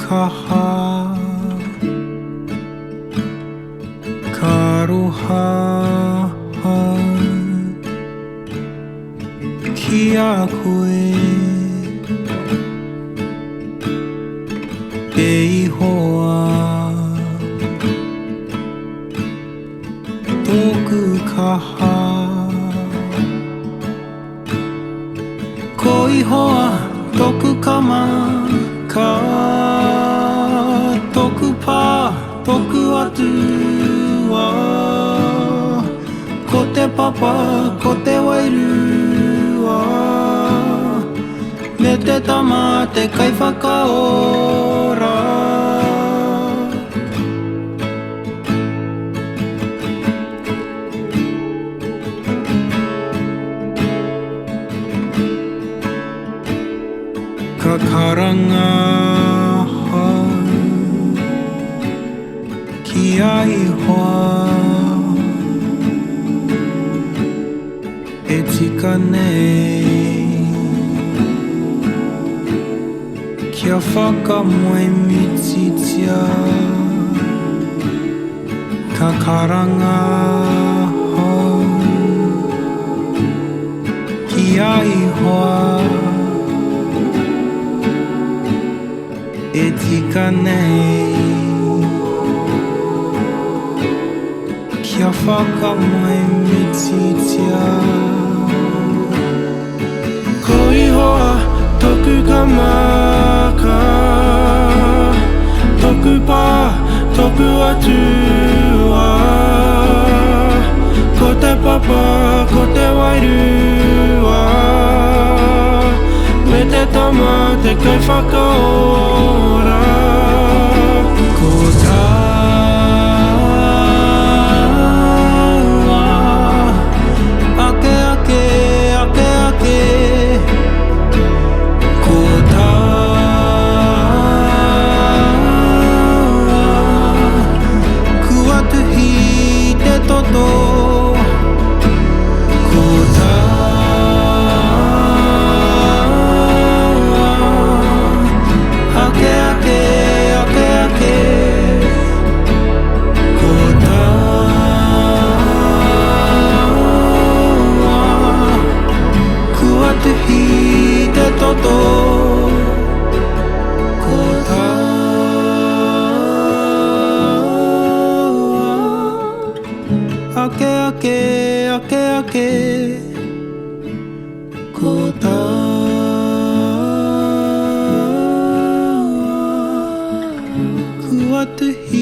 kaha karoha kia koe e ihoa toku kaha ko ihoa toku kama ka toku pā toku atu wa ko te papa ko te wairu wa me te tama te kai whakaora ka karanga ki ai hoa e tika nei kia whakamoe mititia ka karanga ki ai hoa e tika nei kia whakamoe mititia ko ihoa toku kamaka toku pā toku atu wa ko te papa ko te wairu wa me te tama te kai whakaora ko taua ake ake ake ake ko taua ku atuhi te toto ko ake ake ake ake ko taua ku atuhi te toto ko taua ake ake ake ake ko taua ku atuhi